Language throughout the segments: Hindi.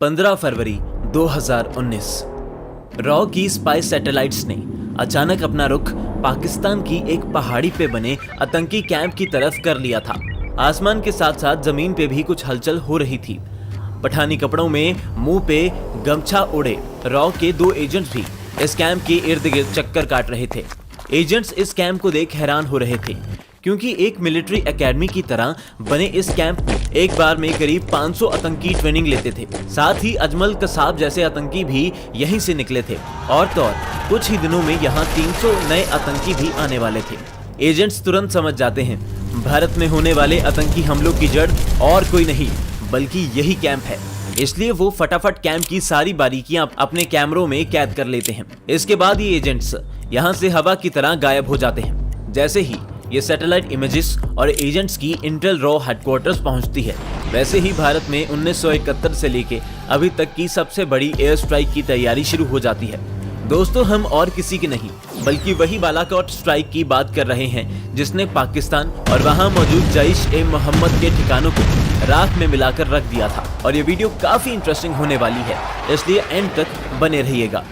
15 फरवरी 2019 रॉ की स्पाई सैटेलाइट्स ने अचानक अपना रुख पाकिस्तान की एक पहाड़ी पे बने आतंकी कैंप की तरफ कर लिया था। आसमान के साथ साथ जमीन पे भी कुछ हलचल हो रही थी। पठानी कपड़ों में मुंह पे गमछा ओढ़े रॉ के 2 एजेंट्स भी इस कैंप के इर्द गिर्द चक्कर काट रहे थे। एजेंट्स इस कैंप को देख हैरान हो रहे थे, क्योंकि एक मिलिट्री एकेडमी की तरह बने इस कैंप में एक बार में करीब 500 आतंकी ट्रेनिंग लेते थे। साथ ही अजमल कसाब जैसे आतंकी भी यहीं से निकले थे और तो और कुछ ही दिनों में यहाँ 300 नए आतंकी भी आने वाले थे। एजेंट्स तुरंत समझ जाते हैं, भारत में होने वाले आतंकी हमलों की जड़ और कोई नहीं बल्कि यही कैंप है। इसलिए वो फटाफट कैंप की सारी बारीकियां अपने कैमरों में कैद कर लेते हैं। इसके बाद ये एजेंट्स यहाँ से हवा की तरह गायब हो जाते हैं। जैसे ही ये सैटेलाइट इमेजेस और एजेंट्स की इंटेल रॉ हेडक्वार्टर्स पहुंचती है, वैसे ही भारत में 1971 से लेके अभी तक की सबसे बड़ी एयर स्ट्राइक की तैयारी शुरू हो जाती है। दोस्तों, हम और किसी की नहीं बल्कि वही बालाकोट स्ट्राइक की बात कर रहे हैं, जिसने पाकिस्तान और वहां मौजूद जैश-ए-मोहम्मद के ठिकानों को राख में मिलाकर रख दिया था। और ये वीडियो काफी इंटरेस्टिंग होने वाली है, इसलिए एंड तक बने रहिएगा।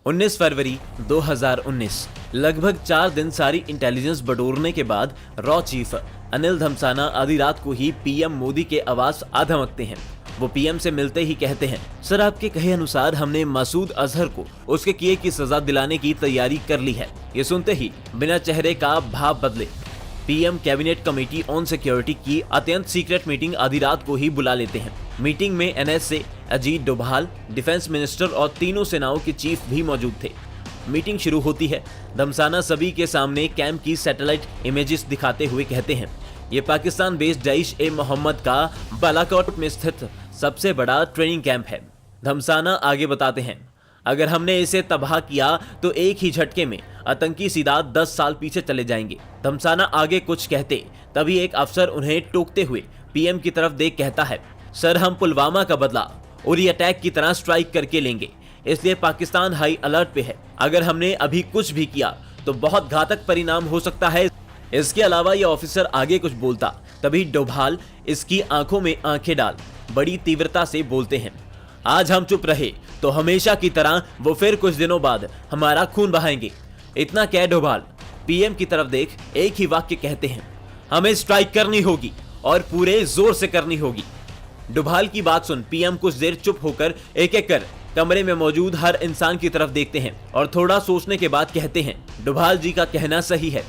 उन्नीस फरवरी 2019 लगभग 4 दिन सारी इंटेलिजेंस बटोरने के बाद रॉ चीफ अनिल धमसाना आधी रात को ही पीएम मोदी के आवास आ धमकते हैं। वो पीएम से मिलते ही कहते हैं, सर आपके कहे अनुसार हमने मसूद अजहर को उसके किए की सजा दिलाने की तैयारी कर ली है। ये सुनते ही बिना चेहरे का भाव बदले PM cabinet committee on security की अत्यंत सीक्रेट मीटिंग आधी रात को ही बुला लेते हैं। मीटिंग में एनएस से अजीत डोभाल, डिफेंस मिनिस्टर और तीनों सेनाओं के चीफ भी मौजूद थे। मीटिंग शुरू होती है। धमसाना सभी के सामने कैंप की सैटेलाइट इमेजेस दिखाते हुए कहते हैं, ये पाकिस्तान बेस्ड जैश-ए-मोहम्मद का बालाकोट में स्थित सबसे बड़ा ट्रेनिंग कैंप है। धमसाना आगे बताते हैं, अगर हमने इसे तबाह किया तो एक ही झटके में आतंकी सीधा 10 साल पीछे चले जाएंगे। धमसाना आगे कुछ कहते तभी एक अफसर उन्हें टोकते हुए पीएम की तरफ देख कहता है, सर हम पुलवामा का बदला उरी अटैक की तरह स्ट्राइक करके लेंगे, इसलिए पाकिस्तान हाई अलर्ट पे है। अगर हमने अभी कुछ भी किया तो बहुत घातक परिणाम हो सकता है। इसके अलावा यह ऑफिसर आगे कुछ बोलता तभी डोभाल इसकी आंखों में आंखें डाल बड़ी तीव्रता से बोलते हैं, आज हम चुप रहे तो हमेशा की तरह वो फिर कुछ दिनों बाद हमारा खून बहाएंगे। इतना कह डोभाल पीएम की तरफ देख एक ही वाक्य कहते हैं, हमें स्ट्राइक करनी होगी और पूरे जोर से करनी होगी। डोभाल की बात सुन पीएम कुछ देर चुप होकर एक एक कर कमरे में मौजूद हर इंसान की तरफ देखते हैं और थोड़ा सोचने के बाद कहते हैं, डोभाल जी का कहना सही है,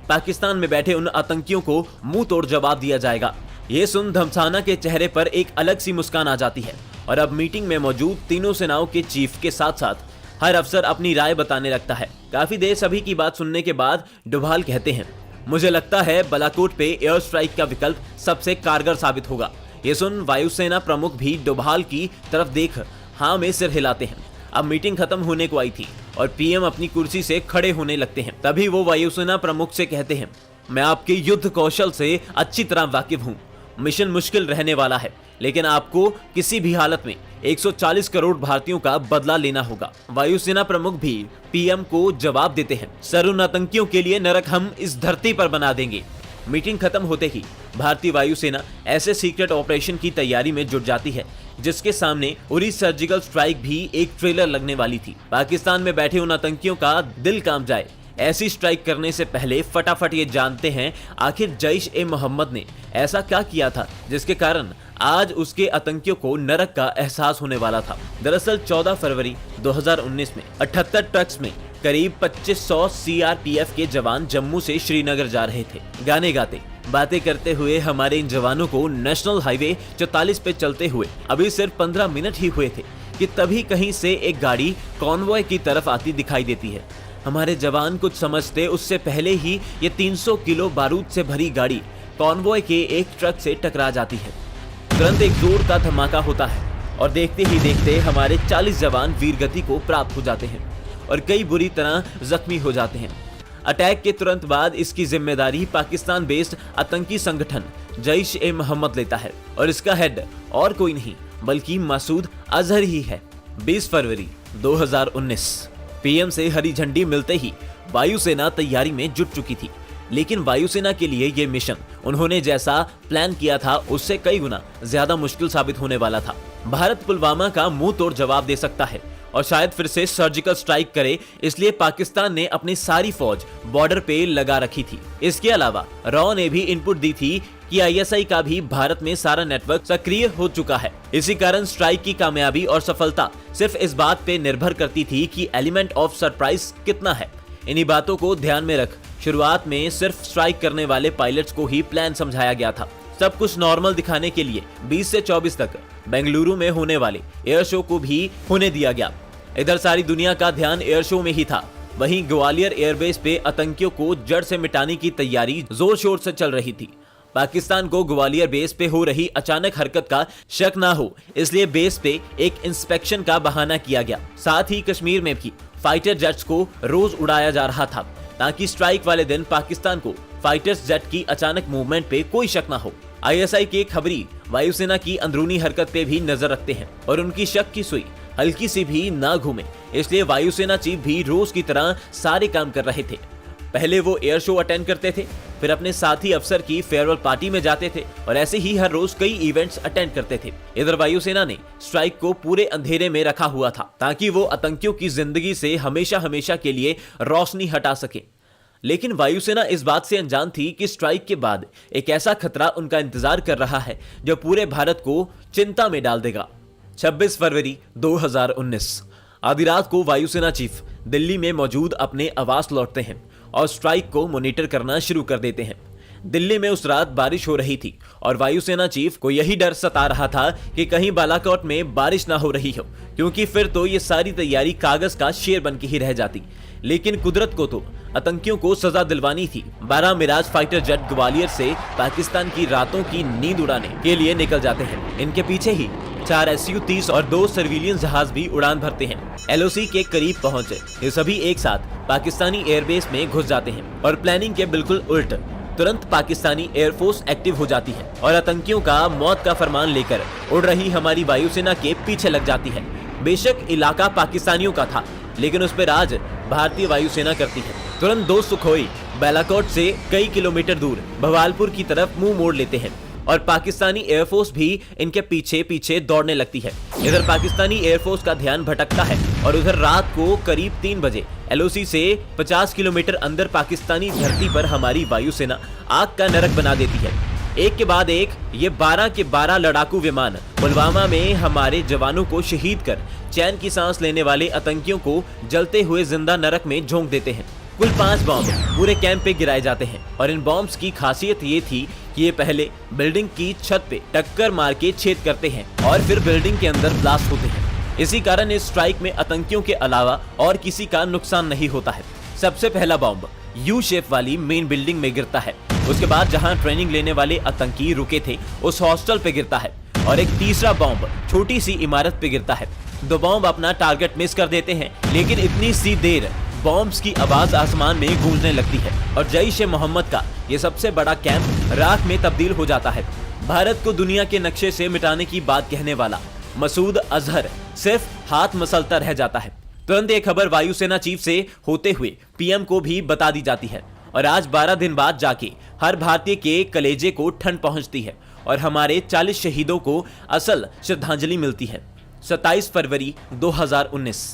पाकिस्तान में बैठे उन आतंकियों को मुंह तोड़ जवाब दिया जाएगा। ये सुन धमसाना के चेहरे पर एक अलग सी मुस्कान आ जाती है और अब मीटिंग में मौजूद तीनों सेनाओं के चीफ के साथ साथ हर अफसर अपनी राय बताने लगता है। काफी देर सभी की बात सुनने के बाद डोभाल कहते हैं, मुझे लगता है बालाकोट पे एयर स्ट्राइक का विकल्प सबसे कारगर साबित होगा। ये सुन वायुसेना प्रमुख भी डोभाल की तरफ देख हाँ में सिर हिलाते हैं। अब मीटिंग खत्म होने को आई थी और पीएम अपनी कुर्सी से खड़े होने लगते हैं। तभी वो वायुसेना प्रमुख से कहते हैं, मैं आपके युद्ध कौशल से अच्छी तरह वाकिफ हूँ। मिशन मुश्किल रहने वाला है, लेकिन आपको किसी भी हालत में 140 करोड़ भारतीयों का बदला लेना होगा। वायुसेना प्रमुख भी पीएम को जवाब देते हैं, सर उन आतंकियों के लिए नरक हम इस धरती पर बना देंगे। मीटिंग खत्म होते ही भारतीय वायुसेना ऐसे सीक्रेट ऑपरेशन की तैयारी में जुट जाती है जिसके सामने उरी सर्जिकल स्ट्राइक भी एक ट्रेलर लगने वाली थी। पाकिस्तान में बैठे उन आतंकियों का दिल कांप जाए। ऐसी स्ट्राइक करने से पहले फटाफट ये जानते हैं आखिर जैश-ए-मोहम्मद ने ऐसा क्या किया था जिसके कारण आज उसके आतंकियों को नरक का एहसास होने वाला था। दरअसल 14 फरवरी 2019 में 78 ट्रक्स में करीब 2500 सीआरपीएफ के जवान जम्मू से श्रीनगर जा रहे थे। गाने गाते बातें करते हुए हमारे इन जवानों को नेशनल हाईवे 44 पे चलते हुए अभी सिर्फ 15 मिनट ही हुए थे कि तभी कहीं से एक गाड़ी कॉन्वॉय की तरफ आती दिखाई देती है। हमारे जवान कुछ समझते उससे पहले ही ये 300 किलो बारूद से भरी गाड़ी कॉन्वॉय के एक ट्रक से टकरा जाती है। तुरंत एक जोर का धमाका होता है और देखते ही देखते हमारे 40 जवान वीरगति को प्राप्त हो जाते हैं और कई बुरी तरह जख्मी हो जाते हैं। अटैक के तुरंत बाद इसकी जिम्मेदारी पाकिस्तान बेस्ड आतंकी संगठन जैश ए मोहम्मद लेता है और इसका हेड और कोई नहीं बल्कि मसूद अजहर ही है। 20 फरवरी 2019 पीएम से हरी झंडी मिलते ही वायुसेना तैयारी में जुट चुकी थी, लेकिन वायुसेना के लिए यह मिशन उन्होंने जैसा प्लान किया था उससे कई गुना ज्यादा मुश्किल साबित होने वाला था। भारत पुलवामा का मुंह तोड़ जवाब दे सकता है और शायद फिर से सर्जिकल स्ट्राइक करे, इसलिए पाकिस्तान ने अपनी सारी फौज बॉर्डर पे लगा रखी थी। इसके अलावा रॉ ने भी इनपुट दी थी कि आईएसआई का भी भारत में सारा नेटवर्क सक्रिय हो चुका है। इसी कारण स्ट्राइक की कामयाबी और सफलता सिर्फ इस बात पे निर्भर करती थी कि एलिमेंट ऑफ सरप्राइज कितना है। इन्हीं बातों को ध्यान में रख शुरुआत में सिर्फ स्ट्राइक करने वाले पायलट्स को ही प्लान समझाया गया था। सब कुछ नॉर्मल दिखाने के लिए 20 से 24 तक बेंगलुरु में होने वाले एयर शो को भी होने दिया गया। इधर सारी दुनिया का ध्यान एयर शो में ही था। वहीं ग्वालियर एयरबेस पे आतंकियों को जड़ से मिटाने की तैयारी जोर शोर से चल रही थी। पाकिस्तान को ग्वालियर बेस पे हो रही अचानक हरकत का शक ना हो, इसलिए बेस पे एक इंस्पेक्शन का बहाना किया गया। साथ ही कश्मीर में भी फाइटर जेट्स को रोज उड़ाया जा रहा था ताकि स्ट्राइक वाले दिन पाकिस्तान को फाइटर्स जेट की अचानक मूवमेंट पे कोई शक ना हो। आईएसआई के खबरी वायुसेना की अंदरूनी हरकत पे भी नजर रखते हैं और उनकी शक की सुई हल्की सी भी ना घूमे, इसलिए वायुसेना चीफ भी रोज की तरह सारे काम कर रहे थे। पहले वो एयर शो अटेंड करते थे, फिर अपने साथी अफसर की फेयरवेल पार्टी में जाते थे और ऐसे ही हर रोज कई इवेंट्स अटेंड करते थे। इधर वायुसेना ने स्ट्राइक को पूरे अंधेरे में रखा हुआ था ताकि वो आतंकियों की जिंदगी से हमेशा हमेशा के लिए रोशनी हटा सके। लेकिन वायुसेना इस बात से अनजान थी कि स्ट्राइक के बाद एक ऐसा खतरा उनका इंतजार कर रहा है जो पूरे भारत को चिंता में डाल देगा। 26 फरवरी 2019 आधी रात को वायुसेना चीफ दिल्ली में मौजूद अपने आवास लौटते हैं और स्ट्राइक को मॉनिटर करना शुरू कर देते हैं। दिल्ली में उस रात बारिश हो रही थी और वायुसेना चीफ को यही डर सता रहा था कि कहीं बालाकोट में बारिश ना हो रही हो, क्योंकि फिर तो ये सारी तैयारी कागज का शेर बन के ही रह जाती। लेकिन कुदरत को तो आतंकियों को सजा दिलवानी थी। 12 मिराज फाइटर जेट ग्वालियर से पाकिस्तान की रातों की नींद उड़ाने के लिए निकल जाते हैं। इनके पीछे ही 4 SU-30 और 2 सर्विलियंस जहाज भी उड़ान भरते हैं। LOC के करीब पहुंचे ये सभी एक साथ पाकिस्तानी एयरबेस में घुस जाते हैं और प्लानिंग के बिल्कुल उल्ट तुरंत पाकिस्तानी एयरफोर्स एक्टिव हो जाती है और आतंकियों का मौत का फरमान लेकर उड़ रही हमारी वायुसेना के पीछे लग जाती है। बेशक इलाका पाकिस्तानियों का था, लेकिन उस पर राज भारतीय वायुसेना करती है। तुरंत 2 सुखोई बालाकोट से कई किलोमीटर दूर भवालपुर की तरफ मुंह मोड़ लेते हैं और पाकिस्तानी एयरफोर्स भी इनके पीछे पीछे दौड़ने लगती है। इधर पाकिस्तानी एयरफोर्स का ध्यान भटकता है और उधर रात को करीब 3 बजे LOC से 50 किलोमीटर अंदर पाकिस्तानी धरती पर हमारी वायुसेना आग का नरक बना देती है। एक के बाद एक ये 12 के 12 लड़ाकू विमान पुलवामा में हमारे जवानों को शहीद कर चैन की सांस लेने वाले आतंकियों को जलते हुए जिंदा नरक में झोंक देते हैं। कुल 5 बॉम्ब पूरे कैंप पे गिराए जाते हैं और इन बॉम्ब्स की खासियत ये थी कि ये पहले बिल्डिंग की छत पे टक्कर मार के छेद करते हैं और फिर बिल्डिंग के अंदर ब्लास्ट होते हैं। इसी कारण इस स्ट्राइक में आतंकियों के अलावा और किसी का नुकसान नहीं होता है। सबसे पहला बॉम्ब यू शेप वाली मेन बिल्डिंग में गिरता है। उसके बाद जहां ट्रेनिंग लेने वाले आतंकी रुके थे उस हॉस्टल पे गिरता है और एक तीसरा बॉम्ब छोटी सी इमारत पे गिरता है। 2 बॉम्ब अपना टारगेट मिस कर देते हैं, लेकिन इतनी सी देर बॉम्ब्स की आवाज आसमान में गूंजने लगती है और जैश ए मोहम्मद का ये सबसे बड़ा कैंप राख में तब्दील हो जाता है। भारत को दुनिया के नक्शे से मिटाने की बात कहने वाला मसूद अजहर सिर्फ हाथ मसलता रह जाता है। तुरंत एक खबर वायुसेना चीफ से होते हुए पीएम को भी बता दी जाती है और आज 12 दिन बाद जाके हर भारतीय के कलेजे को ठंड पहुंचती है और हमारे 40 शहीदों को असल श्रद्धांजलि मिलती है। 27 फरवरी 2019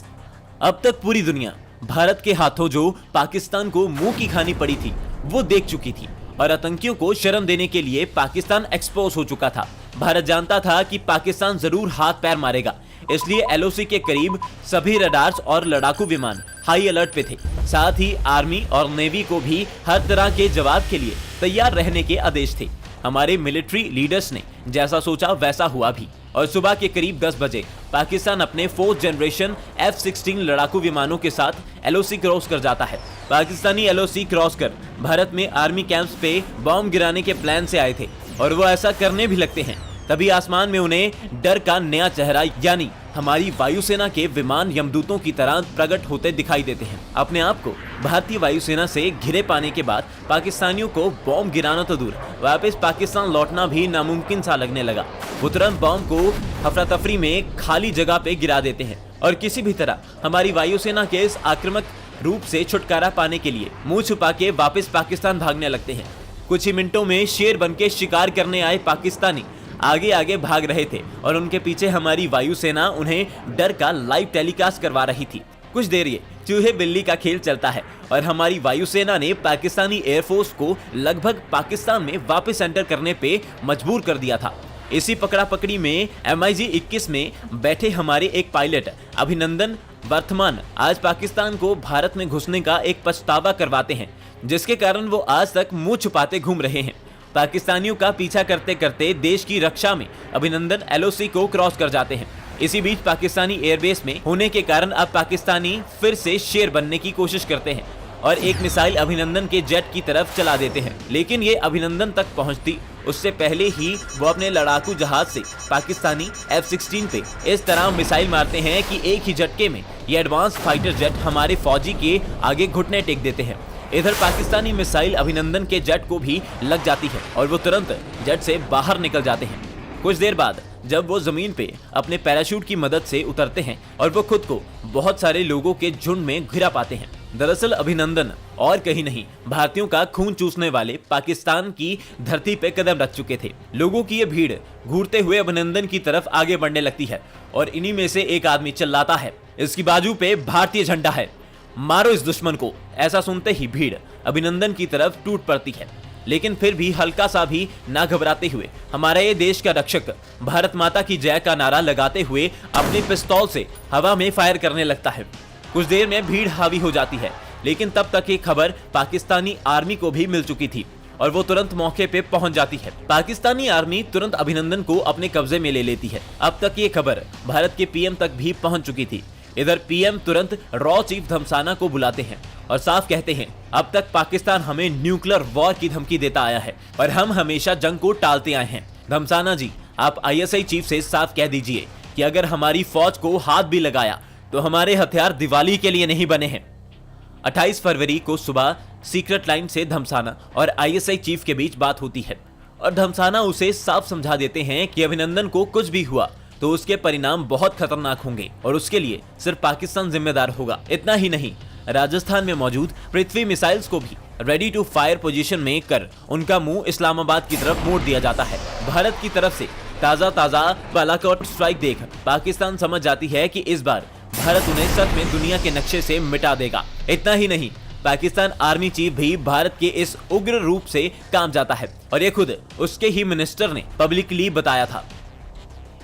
अब तक पूरी दुनिया भारत के हाथों जो पाकिस्तान को मुंह की खानी पड़ी थी वो देख चुकी थी और आतंकियों को शर्म देने के लिए पाकिस्तान एक्सपोज हो चुका था। भारत जानता था कि पाकिस्तान जरूर हाथ पैर मारेगा, इसलिए LOC के करीब सभी रडार्स और लड़ाकू विमान हाई अलर्ट पे थे। साथ ही आर्मी और नेवी को भी हर तरह के जवाब के लिए तैयार रहने के आदेश थे। हमारे मिलिट्री लीडर्स ने जैसा सोचा वैसा हुआ भी और सुबह के करीब 10 बजे पाकिस्तान अपने 4th जनरेशन F-16 लड़ाकू विमानों के साथ LOC क्रॉस कर जाता है। पाकिस्तानी LOC क्रॉस कर भारत में आर्मी कैंप्स पे बॉम्ब गिराने के प्लान से आए थे और वो ऐसा करने भी लगते हैं, तभी आसमान में उन्हें डर का नया चेहरा यानी हमारी वायुसेना के विमान यमदूतों की तरह प्रकट होते दिखाई देते हैं। अपने आप को भारतीय वायुसेना से घिरे पाने के बाद पाकिस्तानियों को बॉम्ब गिराना तो दूर, वापस पाकिस्तान लौटना भी नामुमकिन सा लगने लगा। वो तुरंत बॉम्ब को अफरा तफरी में खाली जगह पे गिरा देते हैं और किसी भी तरह हमारी वायुसेना के इस आक्रामक रूप से छुटकारा पाने के लिए मुंह छुपा के वापस पाकिस्तान भागने लगते हैं। कुछ ही मिनटों में शेर बनके शिकार करने आए पाकिस्तानी आगे आगे भाग रहे थे और उनके पीछे हमारी वायुसेना उन्हें डर का लाइव टेलीकास्ट करवा रही थी। कुछ देर ये चूहे बिल्ली का खेल चलता है और हमारी वायुसेना ने पाकिस्तानी एयरफोर्स को लगभग पाकिस्तान में वापस एंटर करने पे मजबूर कर दिया था। इसी पकड़ा पकड़ी में MiG-21 में बैठे हमारे एक पायलट अभिनंदन वर्धमान आज पाकिस्तान को भारत में घुसने का एक पछतावा करवाते हैं, जिसके कारण वो आज तक मुंह छुपाते घूम रहे हैं। पाकिस्तानियों का पीछा करते करते देश की रक्षा में अभिनंदन LOC को क्रॉस कर जाते हैं। इसी बीच पाकिस्तानी एयरबेस में होने के कारण अब पाकिस्तानी फिर से शेर बनने की कोशिश करते हैं और एक मिसाइल अभिनंदन के जेट की तरफ चला देते हैं, लेकिन ये अभिनंदन तक पहुंचती उससे पहले ही वो अपने लड़ाकू जहाज से पाकिस्तानी F-16 पे इस तरह मिसाइल मारते हैं कि एक ही झटके में ये एडवांस फाइटर जेट हमारे फौजी के आगे घुटने टेक देते हैं। इधर पाकिस्तानी मिसाइल अभिनंदन के जेट को भी लग जाती है और वो तुरंत जेट से बाहर निकल जाते हैं। कुछ देर बाद जब वो जमीन पे अपने पैराशूट की मदद से उतरते हैं और वो खुद को बहुत सारे लोगों के झुंड में घिरा पाते हैं। दरअसल अभिनंदन और कहीं नहीं भारतीयों का खून चूसने वाले पाकिस्तान की धरती पे कदम रख चुके थे। लोगों की ये भीड़ घूरते हुए अभिनंदन की तरफ आगे बढ़ने लगती है और इन्हीं में से एक आदमी चिल्लाता है, इसकी बाजू पे भारतीय झंडा है, मारो इस दुश्मन को। ऐसा सुनते ही भीड़ अभिनंदन की तरफ टूट पड़ती है, लेकिन फिर भी हल्का सा भी ना घबराते हुए हमारा ये देश का रक्षक भारत माता की जय का नारा लगाते हुए अपने पिस्तौल से हवा में फायर करने लगता है। कुछ देर में भीड़ हावी हो जाती है, लेकिन तब तक ये खबर पाकिस्तानी आर्मी को भी मिल चुकी थी और वो तुरंत मौके पे पहुंच जाती है। पाकिस्तानी आर्मी तुरंत अभिनंदन को अपने कब्जे में ले लेती है। अब तक ये खबर भारत के PM तक भी पहुंच चुकी थी। इधर PM तुरंत रॉ चीफ धमसाना को बुलाते हैं और साफ कहते हैं, अब तक पाकिस्तान हमें न्यूक्लियर वॉर की धमकी देता आया है और हम हमेशा जंग को टालते आए हैं। धमसाना जी, आप ISI चीफ से साफ कह दीजिए कि अगर हमारी फौज को हाथ भी लगाया तो हमारे हथियार दिवाली के लिए नहीं बने हैं। 28 फरवरी को सुबह सीक्रेट लाइन से धमसाना और ISI चीफ के बीच बात होती है और धमसाना उसे साफ समझा देते हैं कि अभिनंदन को कुछ भी हुआ तो उसके परिणाम बहुत खतरनाक होंगे और उसके लिए सिर्फ पाकिस्तान जिम्मेदार होगा। इतना ही नहीं, राजस्थान में मौजूद पृथ्वी मिसाइल्स को भी रेडी टू फायर पोजीशन में कर उनका मुंह इस्लामाबाद की तरफ मोड़ दिया जाता है। भारत की तरफ से ताजा बालाकोट स्ट्राइक देख पाकिस्तान समझ जाती है कि इस बार भारत उन्हें सच में दुनिया के नक्शे से मिटा देगा। इतना ही नहीं, पाकिस्तान आर्मी चीफ भी भारत के इस उग्र रूप से काम जाता है और ये खुद उसके ही मिनिस्टर ने पब्लिकली बताया था।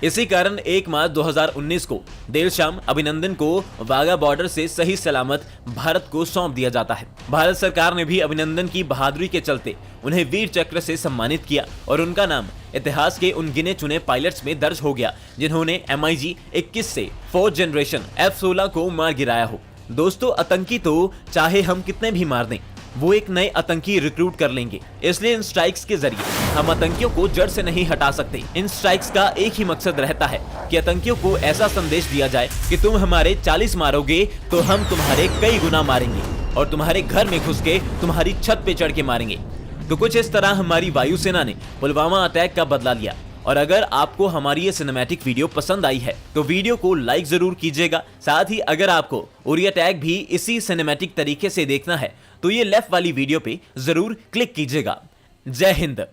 इसी कारण 1 मार्च 2019 को देर शाम अभिनंदन को वाघा बॉर्डर से सही सलामत भारत को सौंप दिया जाता है। भारत सरकार ने भी अभिनंदन की बहादुरी के चलते उन्हें वीर चक्र से सम्मानित किया और उनका नाम इतिहास के उन गिने चुने पायलट्स में दर्ज हो गया जिन्होंने MiG-21 से 4th जनरेशन F-16 को मार गिराया हो। दोस्तों, आतंकी तो चाहे हम कितने भी मार दें, वो एक नए आतंकी रिक्रूट कर लेंगे। इसलिए इन स्ट्राइक्स के जरिए हम आतंकियों को जड़ से नहीं हटा सकते। इन स्ट्राइक्स का एक ही मकसद रहता है कि आतंकियों को ऐसा संदेश दिया जाए कि तुम हमारे 40 मारोगे तो हम तुम्हारे कई गुना मारेंगे और तुम्हारे घर में घुस के तुम्हारी छत पे चढ़ के मारेंगे। तो कुछ इस तरह हमारी वायुसेना ने पुलवामा अटैक का बदला लिया। और अगर आपको हमारी ये सिनेमैटिक वीडियो पसंद आई है तो वीडियो को लाइक जरूर कीजिएगा। साथ ही अगर आपको उरी अटैक भी इसी सिनेमैटिक तरीके से देखना है तो ये लेफ्ट वाली वीडियो पे जरूर क्लिक कीजिएगा। जय हिंद।